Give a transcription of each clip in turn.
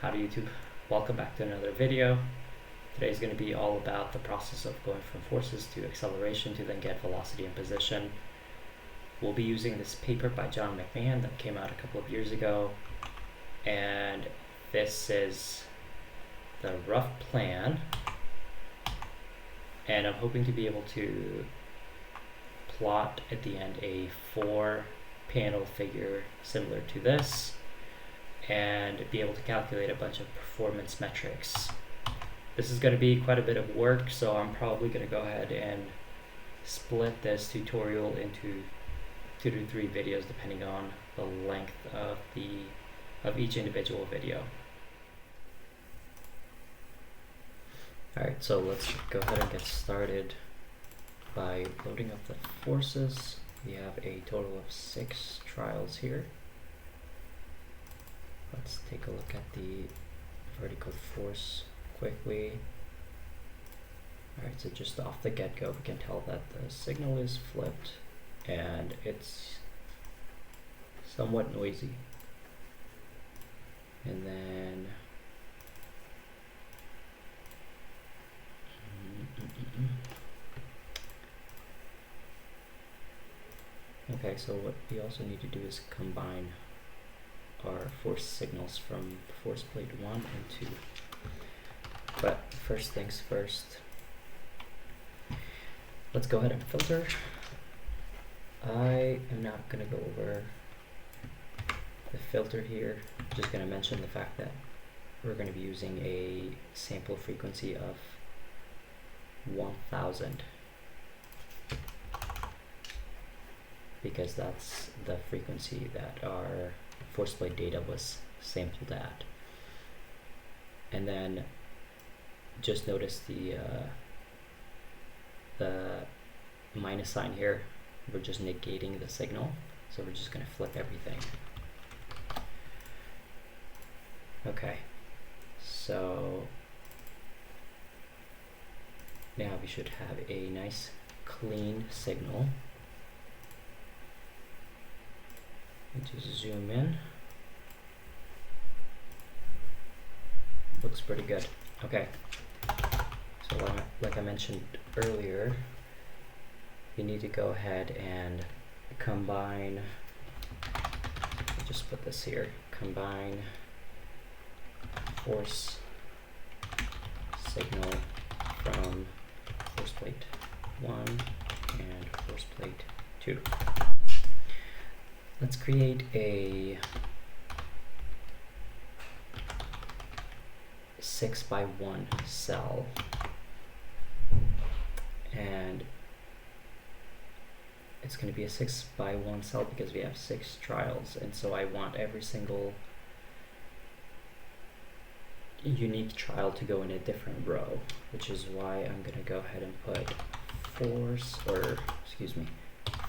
Howdy YouTube, welcome back to another video. Today is going to be all about the process of going from forces to acceleration to then get velocity and position. We'll be using this paper by John McMahon that came out a couple of years ago, and this is the rough plan, and I'm hoping to be able to plot at the end a 4-panel figure similar to this and be able to calculate a bunch of performance metrics. This is going to be quite a bit of work, so I'm probably going to go ahead and split this tutorial into 2 to 3 videos depending on the length of each individual video. Alright, so let's go ahead and get started by loading up the forces. We have a total of 6 trials here. Let's take a look at the vertical force quickly. Alright, so just off the get-go, we can tell that the signal is flipped and it's somewhat noisy. And then okay, so what we also need to do is combine our force signals from force plate 1 and 2. But first things first, let's go ahead and filter. I am not going to go over the filter here. I'm just going to mention the fact that we're going to be using a sample frequency of 1000 because that's the frequency that our force plate data was sampled at. And then just notice the minus sign here. We're just negating the signal, so we're just going to flip everything. Okay, so now we should have a nice clean signal. Just zoom in. Looks pretty good. Okay, so like I mentioned earlier, you need to go ahead and combine, I'll just put this here, combine force signal from force plate 1 and force plate 2. Let's create a 6x1 cell, and it's going to be a 6x1 cell because we have 6 trials, and so I want every single unique trial to go in a different row, which is why I'm going to go ahead and put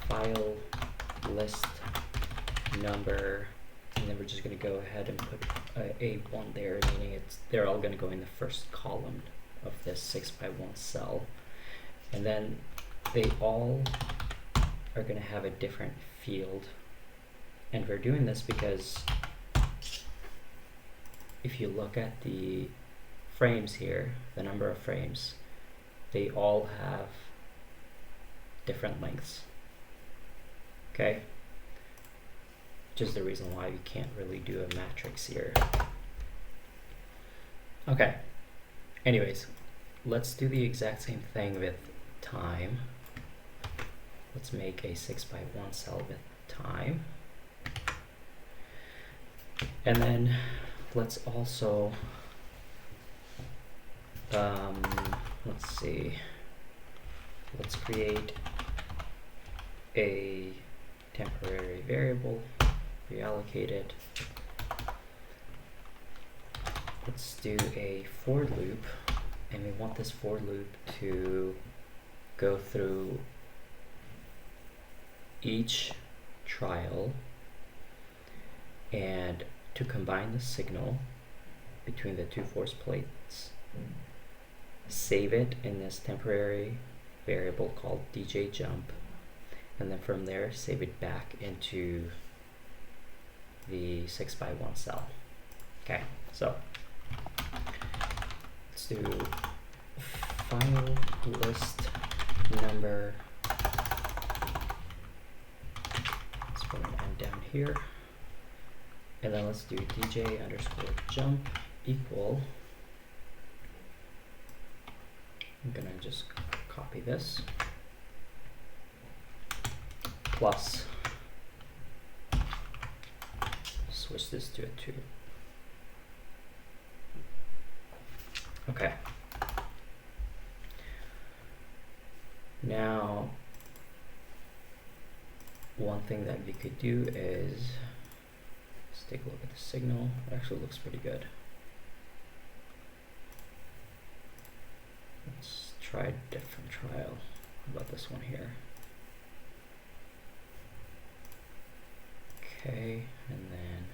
file list number, and then we're just going to go ahead and put a 1 there, meaning they're all going to go in the first column of this 6x1 cell, and then they all are going to have a different field. And we're doing this because if you look at the frames here, the number of frames, they all have different lengths. Okay, which is the reason why we can't really do a matrix here. Okay, anyways, let's do the exact same thing with time. Let's make a 6x1 cell with time, and then let's also let's create a temporary variable, reallocate it. Let's do a for loop, and we want this for loop to go through each trial and to combine the signal between the 2 force plates, save it in this temporary variable called DJ jump, and then from there save it back into the 6x1 cell. Okay, so do file list number. Let's put an end down here. And then let's do DJ underscore jump equal. I'm gonna just copy this. Plus, switch this to a 2. Okay. Now, one thing that we could do is, let's take a look at the signal. It actually looks pretty good. Let's try a different trial. How about this one here? Okay, and then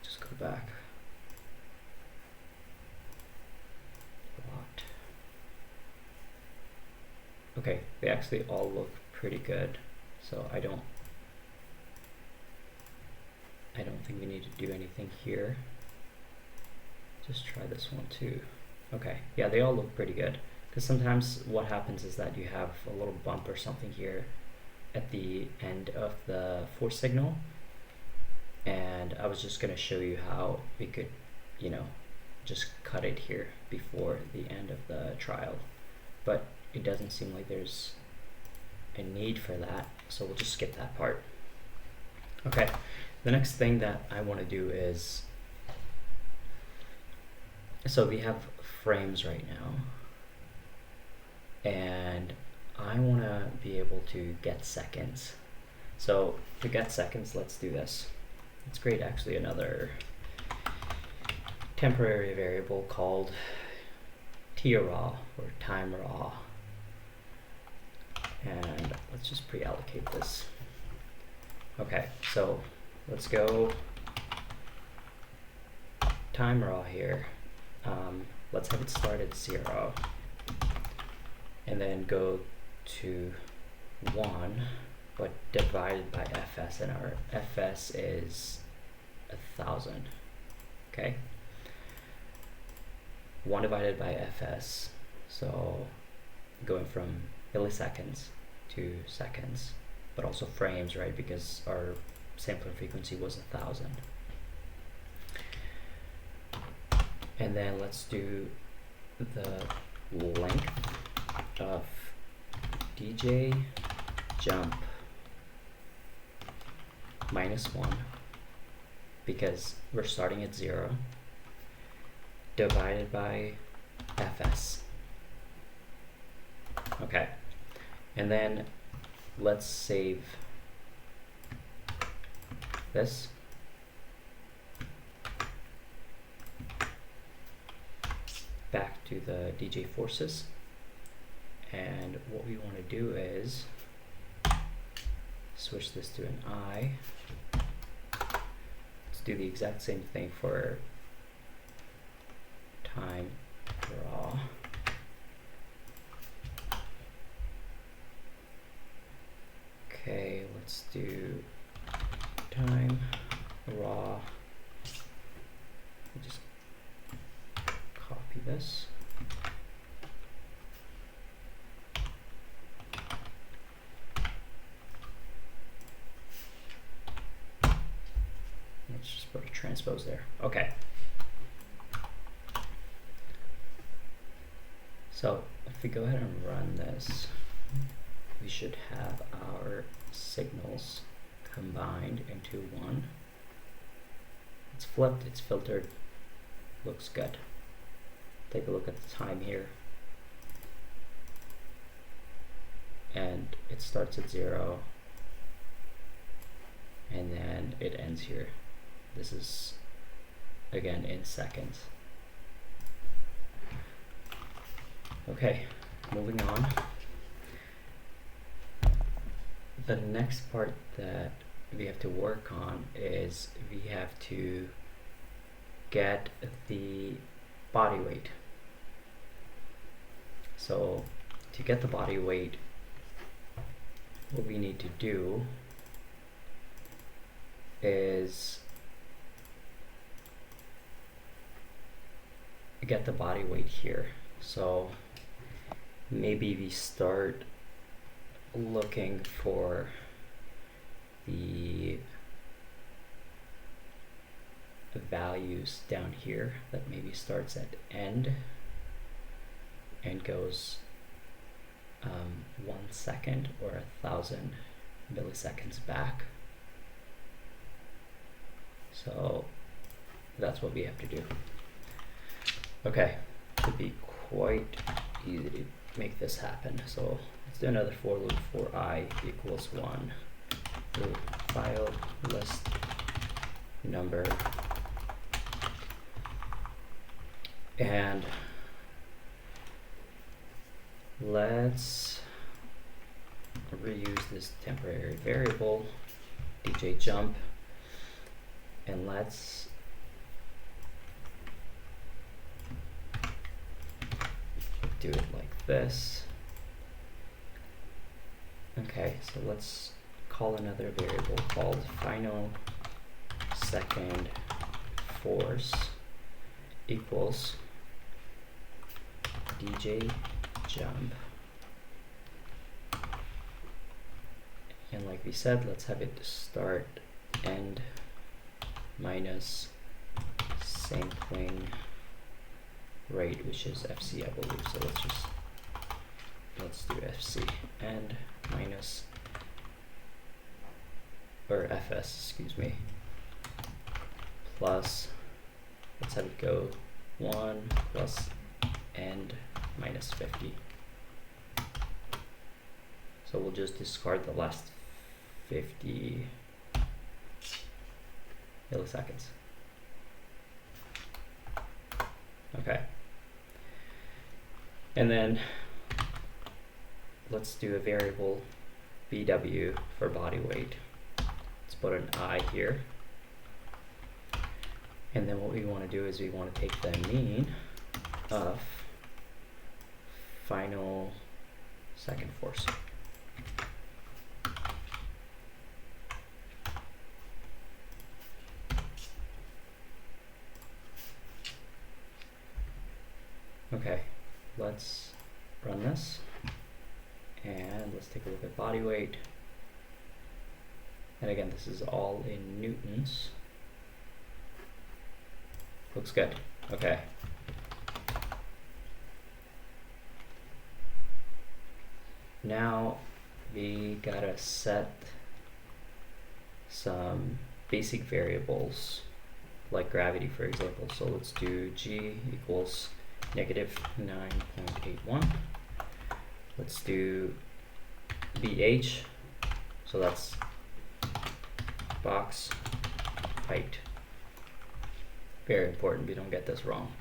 just go back a lot. Okay, they actually all look pretty good, so I don't think we need to do anything here. Just try this one too. Okay, yeah, they all look pretty good. Because sometimes what happens is that you have a little bump or something here at the end of the force signal. And I was just going to show you how we could, you know, just cut it here before the end of the trial. But it doesn't seem like there's a need for that, so we'll just skip that part. Okay, the next thing that I want to do is, so we have frames right now. And I want to be able to get seconds. So to get seconds, let's do this. Let's create actually another temporary variable called traw or time raw. And let's just pre-allocate this. Okay, so let's go time raw here. Let's have it start at 0. And then go to 1, but divided by fs, and our fs is 1,000. Okay, 1 divided by fs, so going from milliseconds to seconds, but also frames, right? Because our sampling frequency was 1,000. And then let's do the length of DJ jump -1, because we're starting at 0, divided by fs. Okay, and then let's save this. Back to the DJ forces. And what we want to do is switch this to an I. Let's do the exact same thing for time raw. Okay, let's do time raw. Just copy this. Let's just put a transpose there. Okay. So if we go ahead and run this, we should have our signals combined into one. It's flipped, it's filtered, looks good. Take a look at the time here. And it starts at 0, and then it ends here. This is, again, in seconds. Okay, moving on. The next part that we have to work on is we have to get the body weight. So to get the body weight, what we need to do is get the body weight here. So maybe we start looking for the values down here that maybe starts at end and goes 1 second or 1,000 milliseconds back. So that's what we have to do. Okay, should be quite easy to make this happen. So let's do another for loop for I equals 1. So file list number, and let's reuse this temporary variable DJ jump, and let's do it like this. Okay, so let's call another variable called final second force equals DJ jump. And like we said, let's have it start end minus sampling rate, which is FC, I believe. So let's do FC end minus, or FS, excuse me, plus, let's have it go 1 plus end minus 50. So we'll just discard the last 50 milliseconds. Okay. And then let's do a variable BW for body weight. Let's put an I here. And then what we want to do is we want to take the mean of final second force. Okay, let's run this, and let's take a look at body weight. And again, this is all in newtons. Looks good. Okay. Now we gotta set some basic variables like gravity, for example. So let's do G equals negative 9.81. Let's do BH, so that's box height. Very important we don't get this wrong.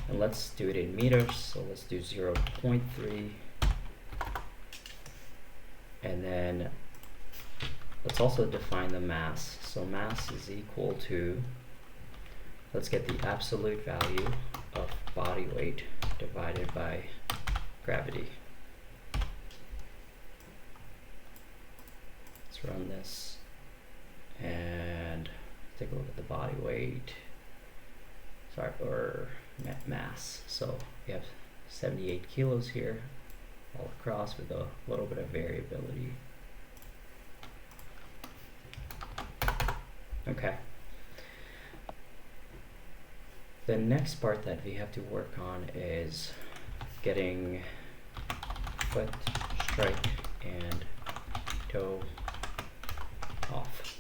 And let's do it in meters, so let's do 0.3. And then let's also define the mass. So mass is equal to, let's get the absolute value of body weight divided by gravity. Let's run this and take a look at the body weight. Sorry, or mass. So we have 78 kilos here all across with a little bit of variability. Okay. The next part that we have to work on is getting foot, strike, and toe off.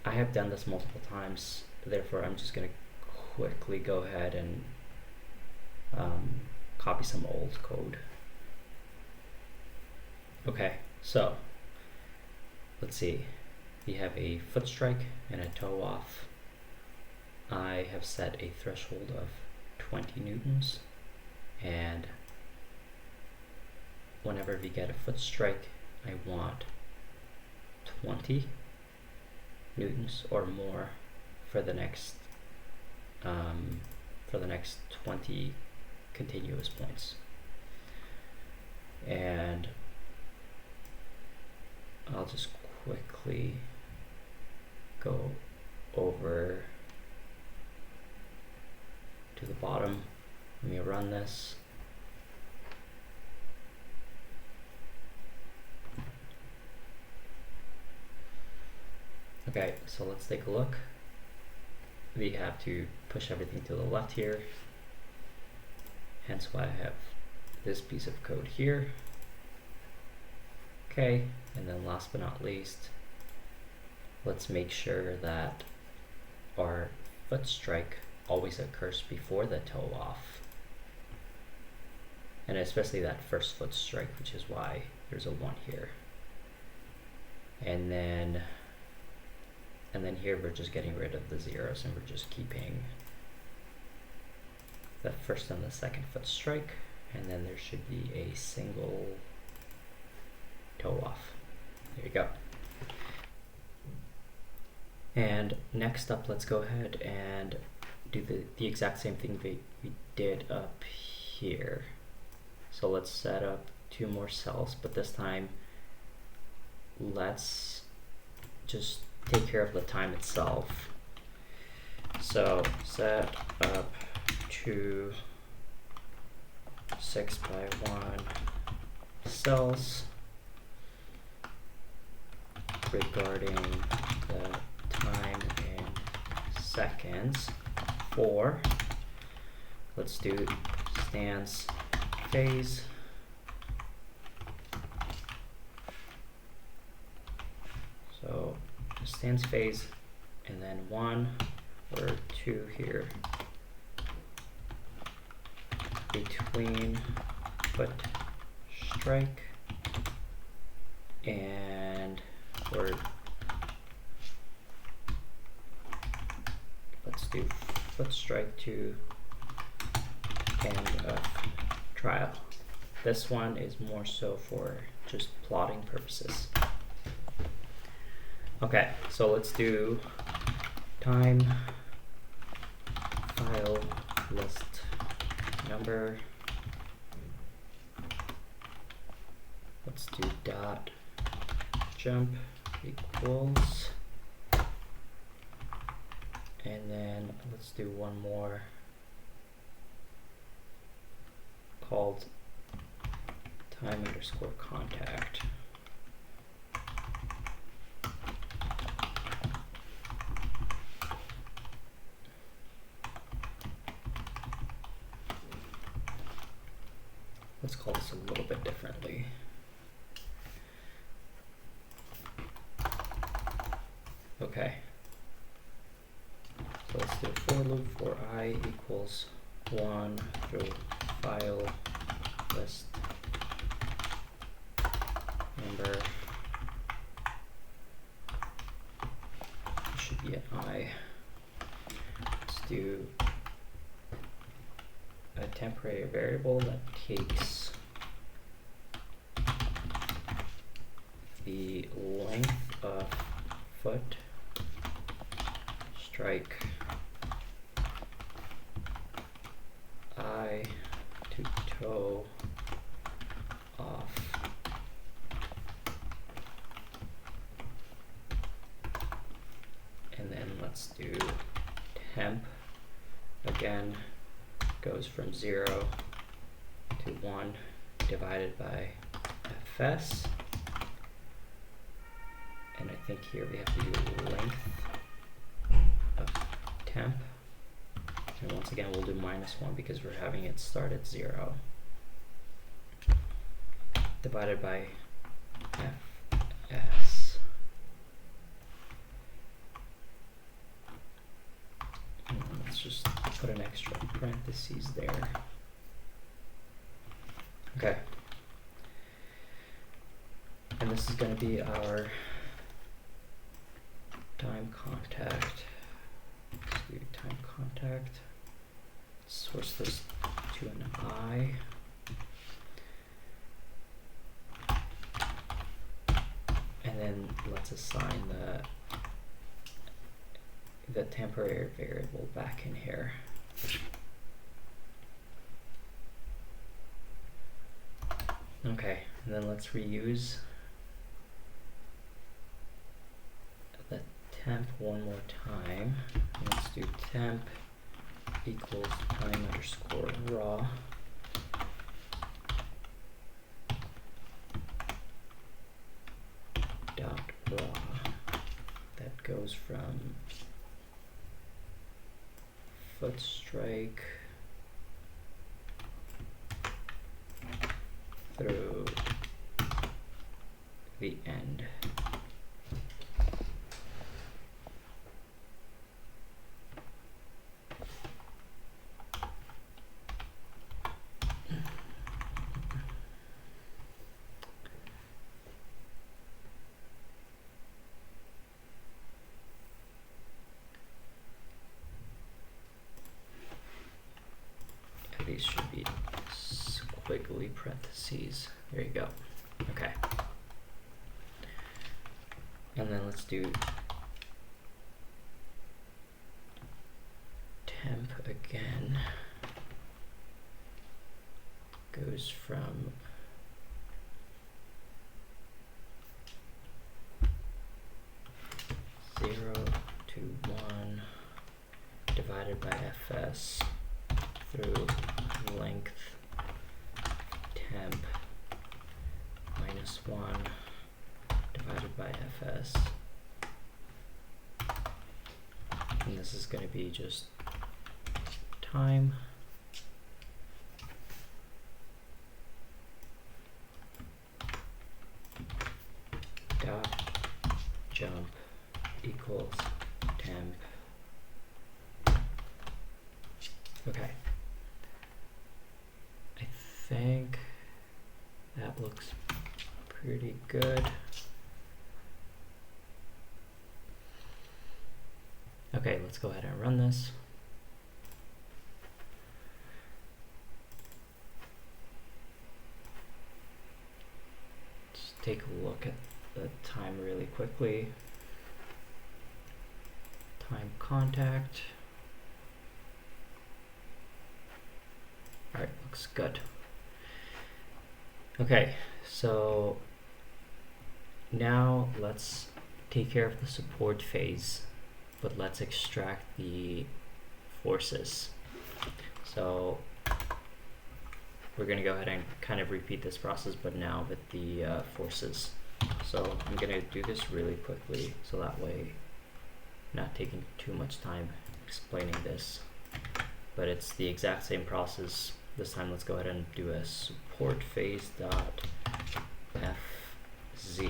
I have done this multiple times, therefore I'm just going to quickly go ahead and copy some old code. Okay, so let's see. We have a foot strike and a toe off. I have set a threshold of 20 newtons, and whenever we get a foot strike, I want 20 newtons or more for the next 20 continuous points. And I'll just quickly go over to the bottom. Let me run this. Okay, so let's take a look. We have to push everything to the left here, hence why I have this piece of code here. Okay, and then last but not least, let's make sure that our foot strike always occurs before the toe off, and especially that first foot strike, which is why there's a 1 here. And then here we're just getting rid of the zeros, and we're just keeping the first and the second foot strike, and then there should be a single toe off. There you go. And next up, let's go ahead and do the exact same thing we did up here. So let's set up 2 more cells, but this time let's just take care of the time itself. So set up 2 6x1 cells regarding the time in seconds for, let's do stance phase. So stance phase, and then 1 or 2 here between foot strike and, or let's do foot strike to end of trial. This one is more so for just plotting purposes. Okay, so let's do time file list number. Let's do dot jump equals, and then let's do one more called time underscore contact. Let's call this a little bit differently. Okay. So let's do a for loop for I equals 1 through file list number. It should be an I. Let's do a temporary variable that takes the length of foot strike I to toe off and then let's do temp again, goes from 0 to 1 divided by fs, and I think here we have to do length of temp, and once again we'll do -1 because we're having it start at 0 divided by fs. And let's just put an extra parentheses there. Okay. And this is going to be our time contact. Let's do time contact. Switch this to an I. And then let's assign the temporary variable back in here. Okay, and then let's reuse temp one more time. Let's do temp equals time underscore raw. Dot raw. That goes from foot strike through the end. These should be squiggly parentheses. There you go. Okay. And then let's do temp again. Goes from zero to 1 divided by fs through length temp minus 1 divided by fs. And this is going to be just time dot jump equals temp. Okay. I think that looks pretty good. Okay, let's go ahead and run this. Just take a look at the time really quickly. Time contact. Alright, looks good. Okay, so now let's take care of the support phase, but let's extract the forces. So we're going to go ahead and kind of repeat this process, but now with the forces. So I'm going to do this really quickly, so that way not taking too much time explaining this, but it's the exact same process. This time let's go ahead and do a support phase dot fz.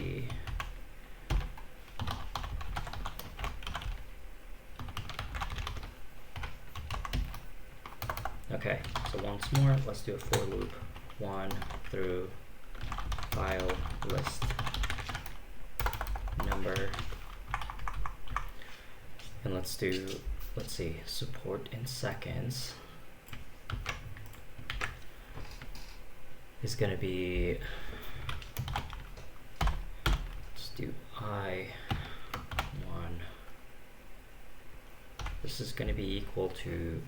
Okay, so once more, let's do a for loop 1 through file list number, and let's see, support in seconds is going to be, let's do I1. This is going to be equal to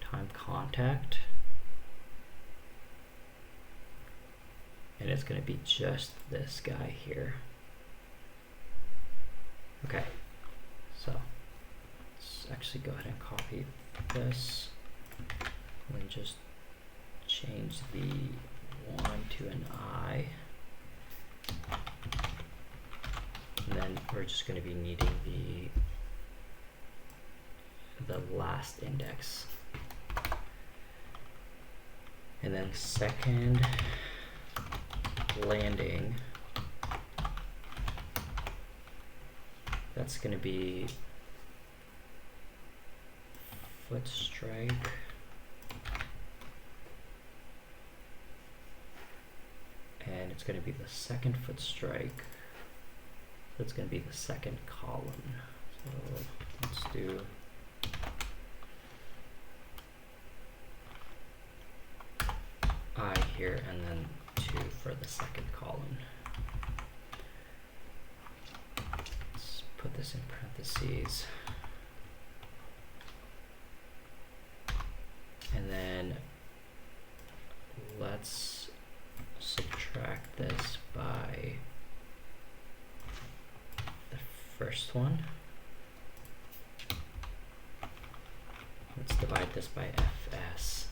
time contact, and it's going to be just this guy here. Okay, so let's actually go ahead and copy this and just change the 1 to an I, and then we're just going to be needing the last index, and then second landing, that's going to be foot strike and it's going to be the second foot strike, so it's going to be the second column. So let's do I here and then 2 for the second column. Let's put this in parentheses. And then let's subtract this by first one. Let's divide this by fs.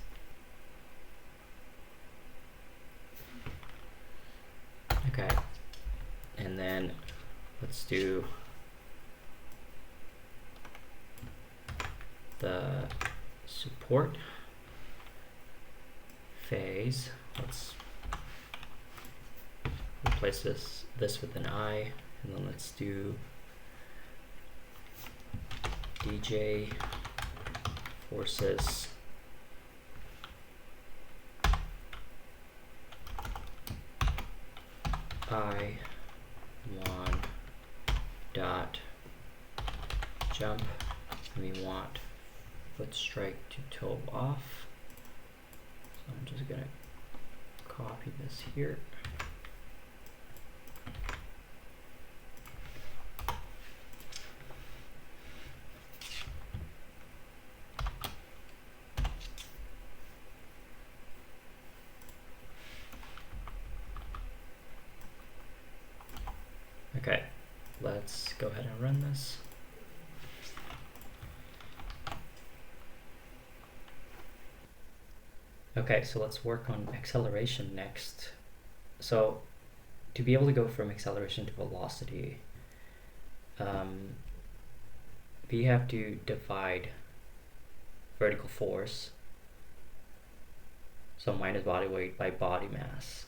Okay, and then let's do the support phase. Let's replace this with an I, and then let's do DJ forces I1 dot jump, and we want foot strike to toe off. So I'm just gonna copy this here. Okay, let's go ahead and run this. Okay, so let's work on acceleration next. So to be able to go from acceleration to velocity, we have to divide vertical force, so minus body weight, by body mass,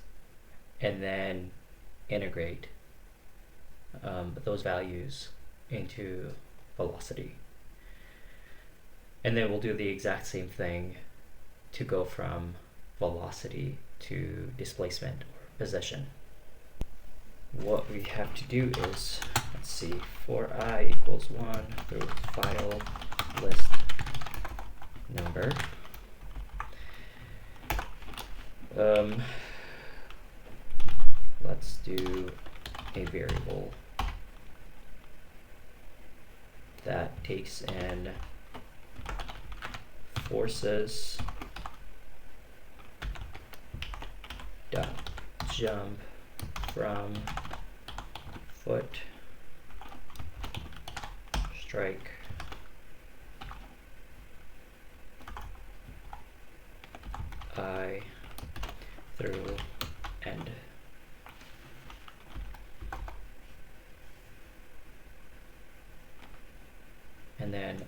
and then integrate those values into velocity. And then we'll do the exact same thing to go from velocity to displacement or position. What we have to do is, let's see, for I equals 1 through file list number. Let's do a variable that takes in forces dot jump from foot strike I through end. And then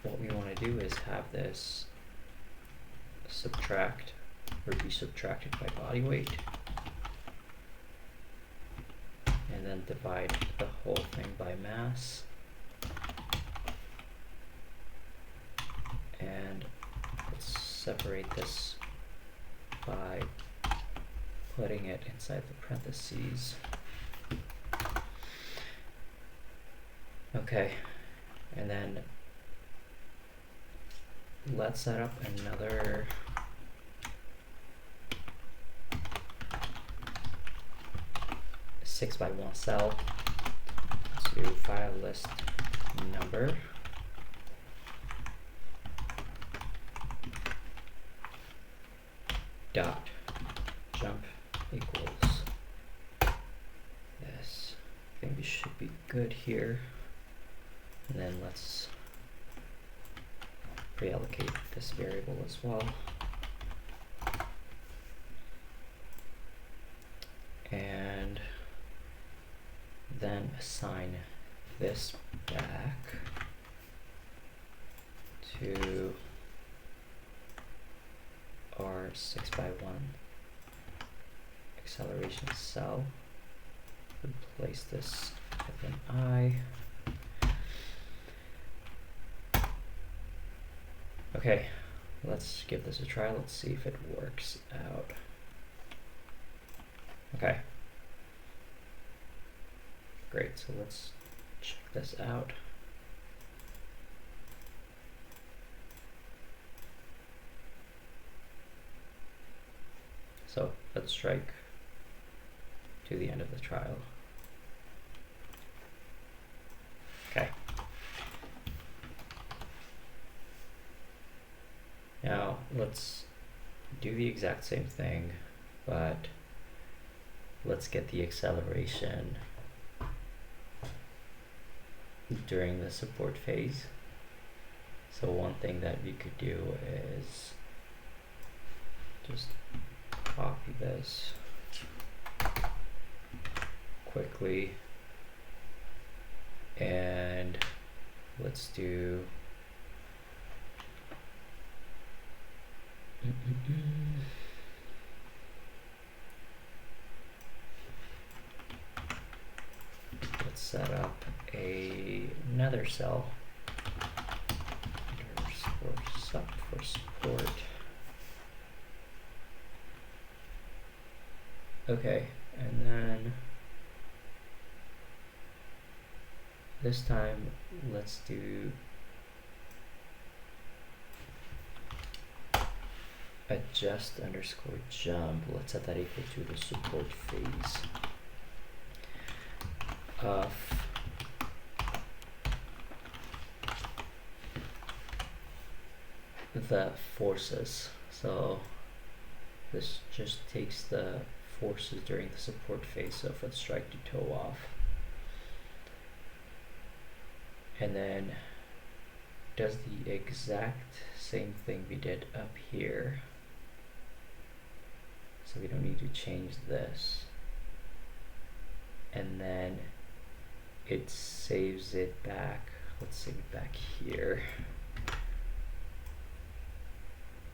what we want to do is have this subtract or be subtracted by body weight, and then divide the whole thing by mass, and let's separate this by putting it inside the parentheses. Okay, and then let's set up another six by one cell. Let's do file list number. Dot jump equals this. I think we should be good here. And then let's pre-allocate this variable as well. And then assign this back to our 6x1 acceleration cell. Replace this with an I. Okay, let's give this a try. Let's see if it works out. Okay. Great, so let's check this out. So let's strike to the end of the trial. Okay. Now let's do the exact same thing, but let's get the acceleration during the support phase. So one thing that we could do is just copy this quickly, and let's do let's set up another cell underscore sup for support. Okay, and then this time let's do adjust underscore jump. Let's set that equal to the support phase of the forces. So this just takes the forces during the support phase, so if it's strike to toe off, and then does the exact same thing we did up here. So we don't need to change this, and then it saves it back. Let's save it back here.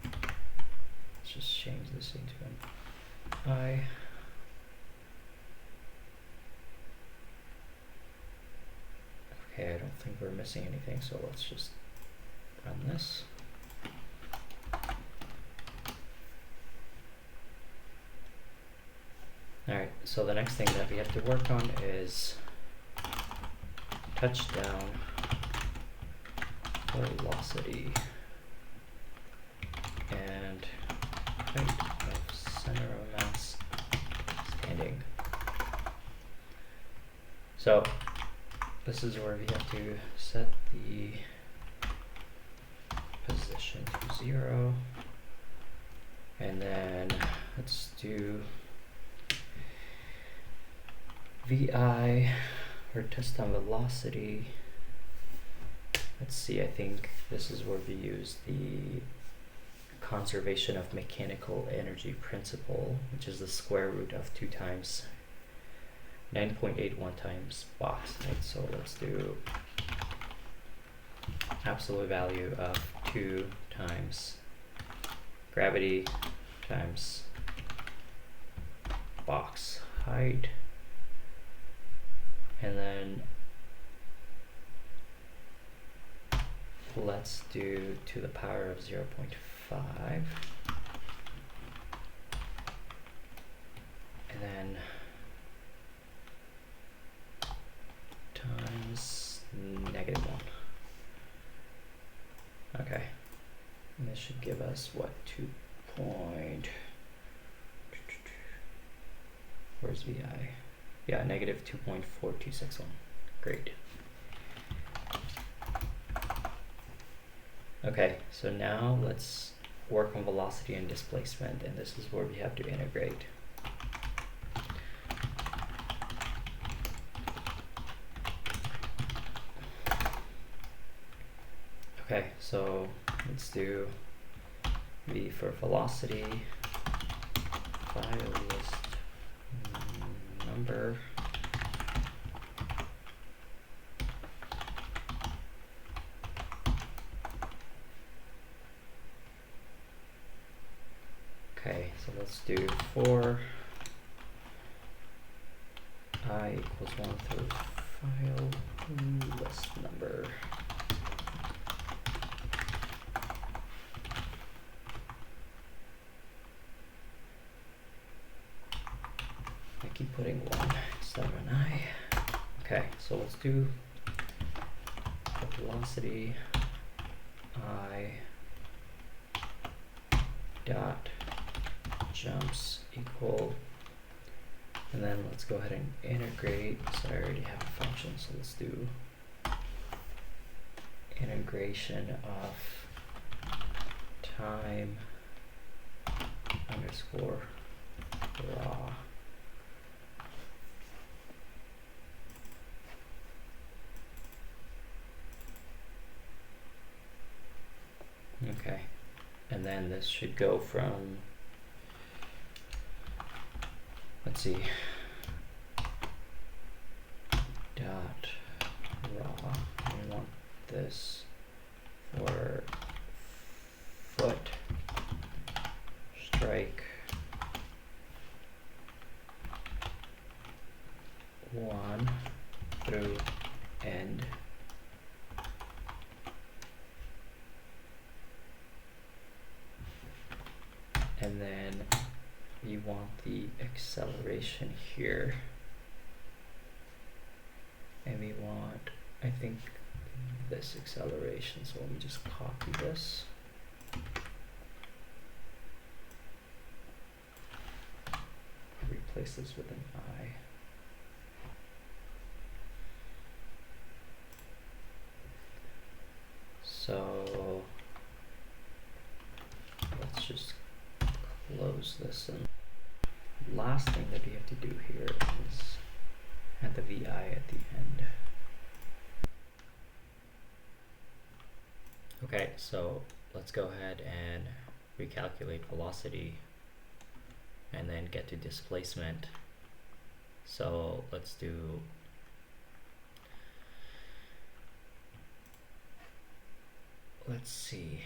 Let's just change this into an I. Okay, I don't think we're missing anything, so let's just run this. Alright, so the next thing that we have to work on is touchdown velocity and height of center of mass standing. So this is where we have to set the position to 0, and then let's do VI or touchdown velocity. Let's see, I think this is where we use the conservation of mechanical energy principle, which is the square root of 2 times 9.81 times box height. So let's do absolute value of 2 times gravity times box height, and then let's do to the power of 0.5, and then times -1. Okay, and this should give us what, 2 point, where's VI? Yeah, negative 2.4261. Great. Okay, so now let's work on velocity and displacement, and this is where we have to integrate. Okay, so let's do V for velocity, file list number, okay, so let's do for I equals 1 through file list number. I keep putting 1 instead of an I. Okay, so let's do the velocity I dot jumps equal, and then let's go ahead and integrate. So I already have a function, so let's do integration of time underscore raw and then this should go from, let's see, dot raw. We want this for foot strike 1 through end. And then we want the acceleration here. And we want, I think, this acceleration. So let me just copy this. Replace this with an I. So let's just close this, and last thing that we have to do here is add the VI at the end. Okay, so let's go ahead and recalculate velocity and then get to displacement. So let's do, let's see.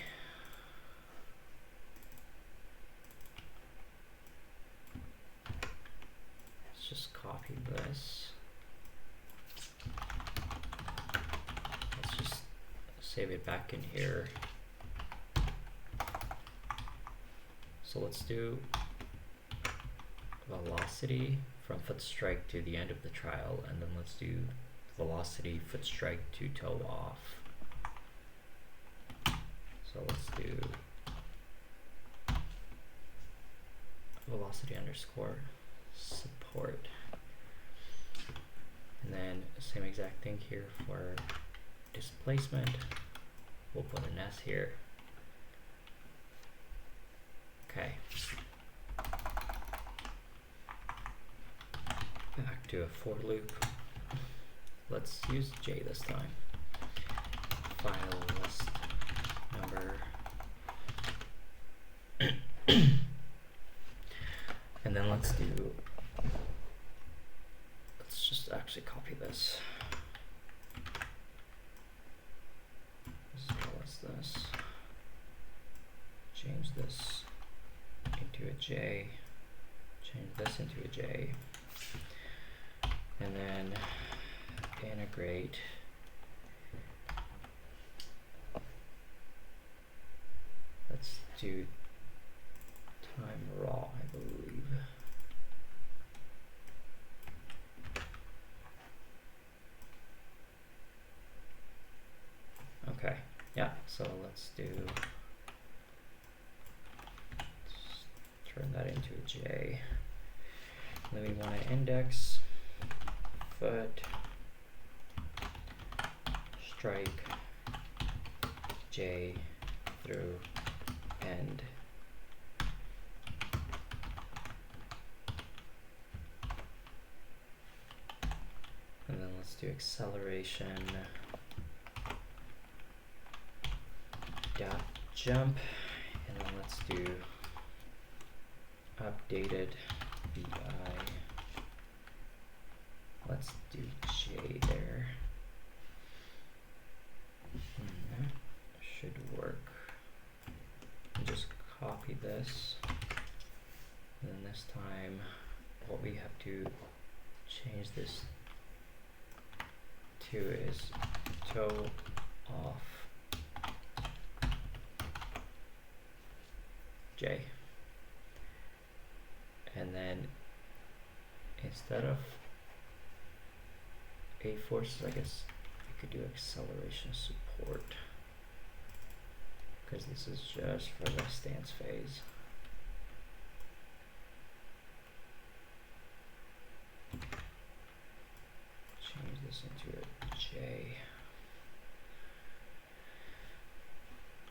Let's just copy this. Let's just save it back in here. So let's do velocity from foot strike to the end of the trial, and then let's do velocity foot strike to toe off. So let's do velocity underscore support, and then same exact thing here for displacement. We'll put an S here. Okay. Back to a for loop. Let's use J this time. File list number. And then let's just actually copy this. As well as this. Change this into a J. Change this into a J. And then integrate let's do time raw, I believe. Okay, yeah, so let's turn that into a J. And then we want to index foot strike J through end. And then let's do acceleration dot jump, and then let's do updated VI. Let's do J there. That should work. And just copy this. And then this time, what we have to change this to is toe off J. And then instead of A forces, I guess we could do acceleration support, because this is just for the stance phase. Change this into a J.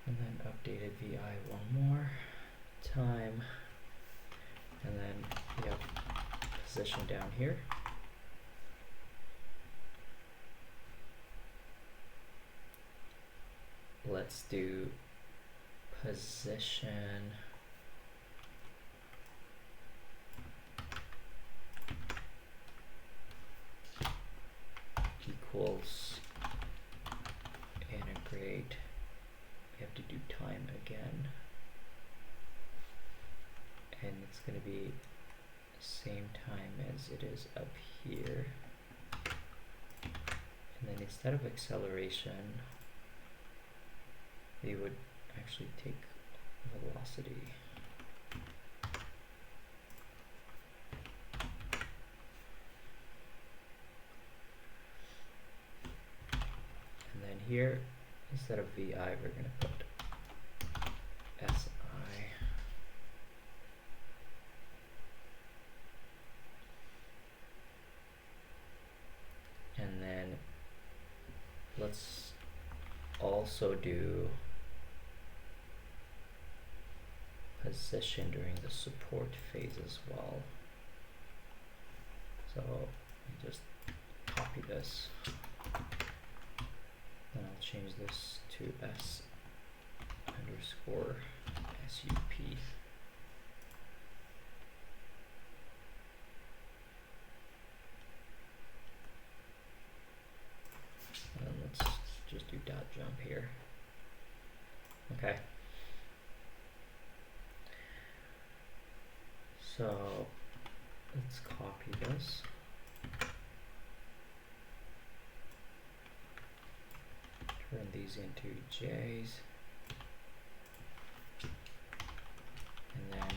And then updated VI one more time. And then we have position down here. Let's do position equals integrate, we have to do time again, and it's going to be same time as it is up here, and then instead of acceleration we would actually take velocity. And then here, instead of VI, we're going to put SI. And then let's also do position during the support phase as well. So I just copy this, then I'll change this to S underscore SUP. And let's just do dot jump here. Okay. So let's copy this. Turn these into J's. And then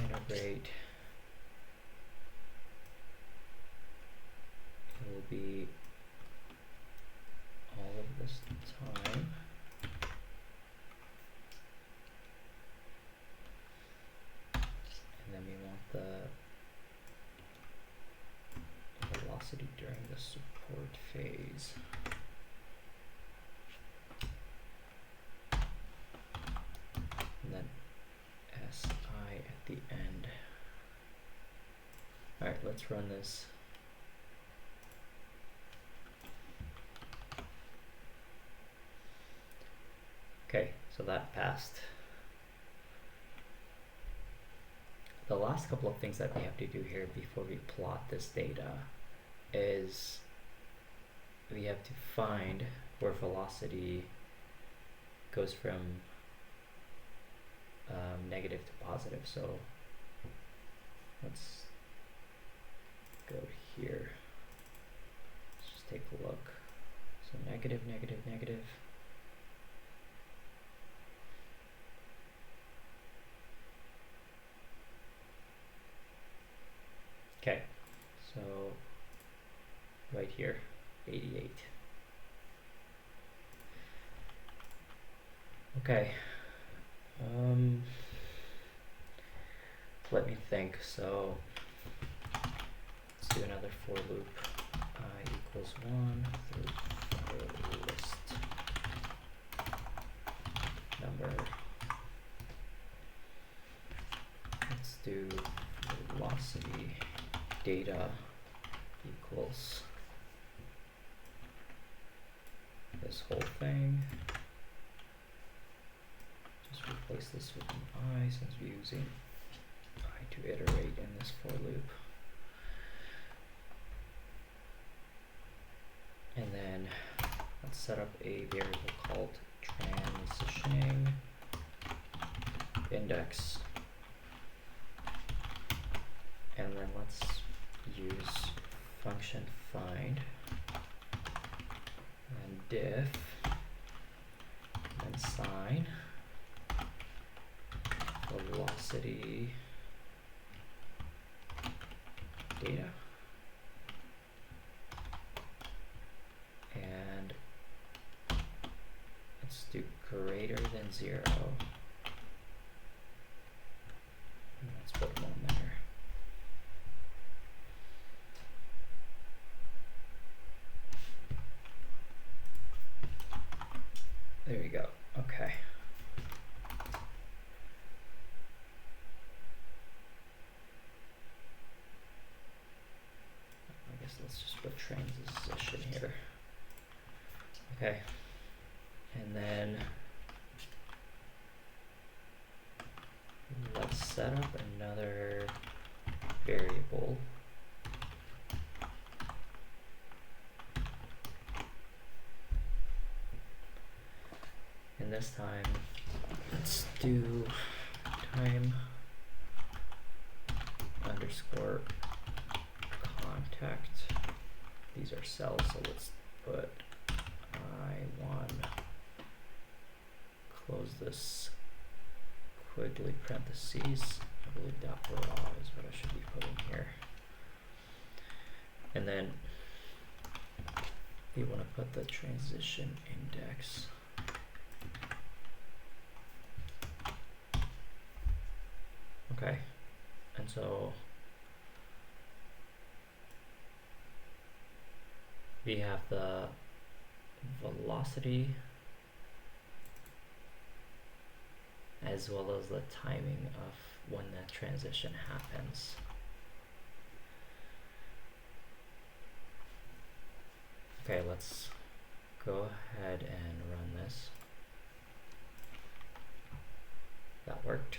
integrate. It will be all of this time. And then we want the velocity during the support phase. And then SI at the end. All right, let's run this. Okay, so that passed. The last couple of things that we have to do here before we plot this data is we have to find where velocity goes from negative to positive. So let's go here. Let's just take a look. So negative, negative, negative. Okay, so right here, 88. Okay, let me think. So let's do another for loop. I equals 1 through list number. Let's do velocity data equals this whole thing. Just replace this with an I since we're using I to iterate in this for loop. And then let's set up a variable called transitioning index. And then let's use function find and diff and sign velocity data, and let's do greater than 0, and let's put 1 there. There you go. Okay. I guess let's just put transition here. Okay. And then set up another variable. And this time, let's do time underscore contact. These are cells, so let's put I1, close this quickly parentheses. I believe dot raw is what I should be putting here. And then you want to put the transition index. Okay, and so we have the velocity as well as the timing of when that transition happens. Okay, let's go ahead and run this. That worked.